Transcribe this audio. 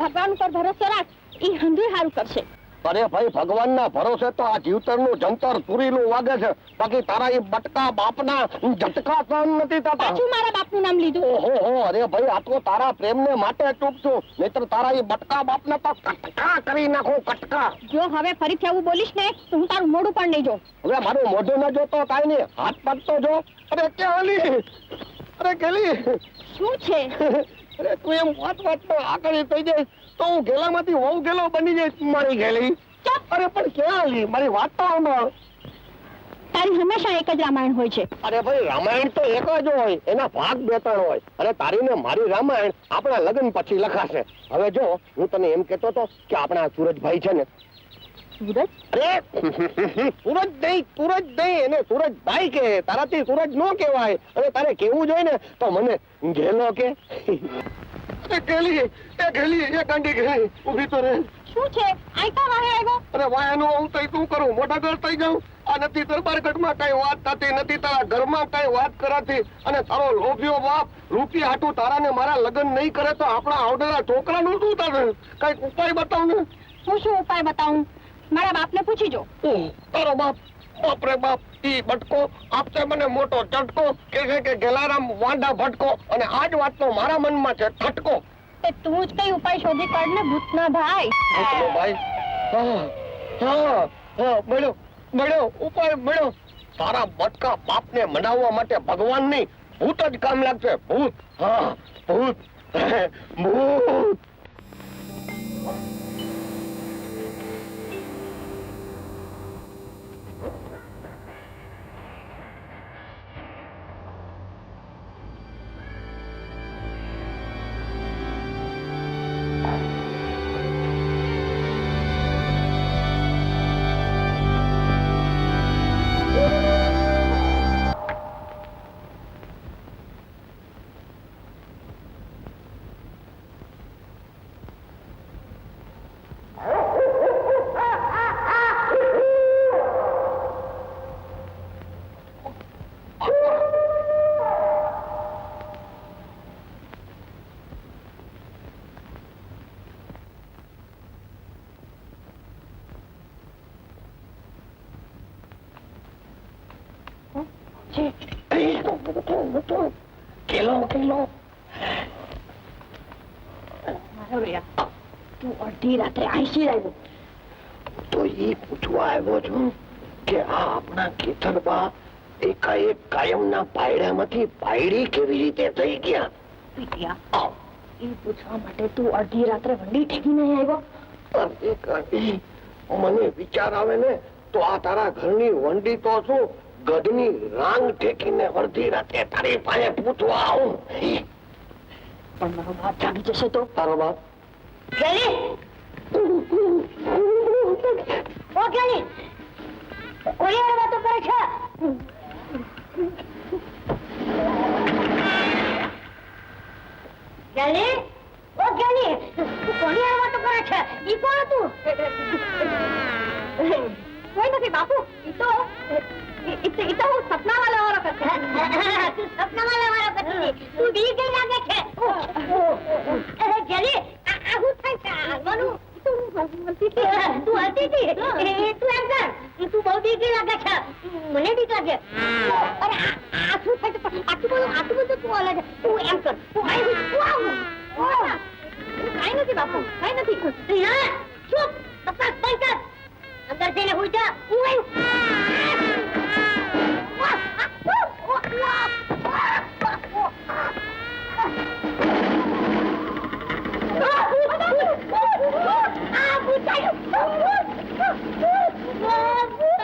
ભગવાન ઉપર ભરોસો રાખ, ઈ હંધુય હારું કરશે. અરે ભાઈ, ભગવાનના ભરોસે તો આ જીવતરનું જંતર તુરીલું વાગે છે, બાકી તારા એ બટકા બાપના ઝટકા સહન નથી થતા. પાછું મારા બાપનું નામ લીધું. ઓહો, અરે ભાઈ, આ તો તારા પ્રેમને માટે ચૂપ છું, નહીતર તારા એ બટકા બાપને તો કટકા કરી નાખું, કટકા. જો હવે ફરીથી આવું બોલીશ ને તો હું તારું મોઢું પણ નહીં જોઉં. હવે મારું મોઢું ન જોતો કાંઈ નહીં, હાથ પગ તો જો. અરે કેલી, અરે કેલી, શું છે? અરે તું એમ વાતમાં આગળ થઈ જાય તો હું ગેલામાંથી હોઉં ગેલો બની જઈશ મારી ગેલી. અરે પણ ક્યાં લી, મારી વાત તો સાંભળ. તારી હંમેશા એક જ રામાયણ હોય છે. અરે ભાઈ, રામાયણ તો એક જ હોય, એના ભાગ 2-3 હોય. અરે તારી ને મારી રામાયણ આપણા લગ્ન પછી લખાશે. હવે જો હું તને એમ કહેતો હતો કે આપણા સુરજભાઈ છે ને. સુરજ? અરે સુરજ નહીં, એને સુરજભાઈ કે, તારાથી સુરજ નો કહેવાય. અને તારે કેવું જોઈએ ને તો મને ઘેલો કે. ગાંડી ગેલી ઉભી તો રે. શું છે? આઈકા વાહે આવ્યો? અરે વાયાનું હું તઈ તું કરું, મોટા ઘર થઈ જાઉં. આ નથી દરબારગઢમાં કઈ વાત થતી, નથી તારા ઘરમાં કઈ વાત કરાતી, અને તારો લોભિયો બાપ રૂપિયા હાટું તારા ને મારા લગ્ન નહીં કરે તો આપણા આવનારા છોકરાનું શું થશે? કઈક ઉપાય બતાવ ને. હું શું ઉપાય બતાવું? મારા બાપને પૂછી જો. તારો બાપ? બાપરે બાપ, ઈ બટકો આપશે મને મોટો ચટકો, કે છે કે ગેલારામ વાંડા ભટકો, અને આજ વાતનો મારા મનમાં છે ઠટકો. તું જ કઈ ઉપાય શોધી કાઢ ને ભૂતના ભાઈ. ભાઈ, હા, મળ્યો ઉપાય મળ્યો. તારા બટકા બાપને મનાવવા માટે ભગવાન નહીં, ભૂત જ કામ લાગશે. ભૂત, હા ભૂત, ભૂત. તું અડધી રાત્રે આઈસી આવ્યો તો ઈ પૂછવા આવ્યો છું કે આ આપણા કેતરબા એકાએક કાયમના પાયડામાંથી પાયડી કેવી રીતે થઈ ગયા? પીટિયા, એ પૂછવા માટે તું અડધી રાત્રે વંડી ઠેકીને આવ્યો? મને વિચાર આવે ને તો આ તારા ઘરની વંડી તો શું, ગઢની રાંગ ઠેકીને અડધી રાતે તારી પાસે પૂછવા આવું. પણ મારો બાપ જાગી જશે તો? તારો બાપ? ગેલી! ઓ ગેલી! કોઈ વાતો કરે છે? ગેલી! ઓ ગેલી! કોની વાતો કરે છે? ઈ કોણ હતું? કોઈ નથી બાપુ, ઈ તો હું સપના વાળા કરતી. તું સપના વાળા કરતી, તું બી ગઈ લાગે છે. ગેલી, આ હું થાય છે? હાલવાનું તું હતી, તું એમ કર, તું બહુ બી ગઈ લાગે છે, મને બીક લાગે. અરે આ શું થાય છે? આટલું બધું તું હાલે છે. તું એમ કર, તું આવી, તું આવું. કઈ નથી બાપુ, કઈ નથી.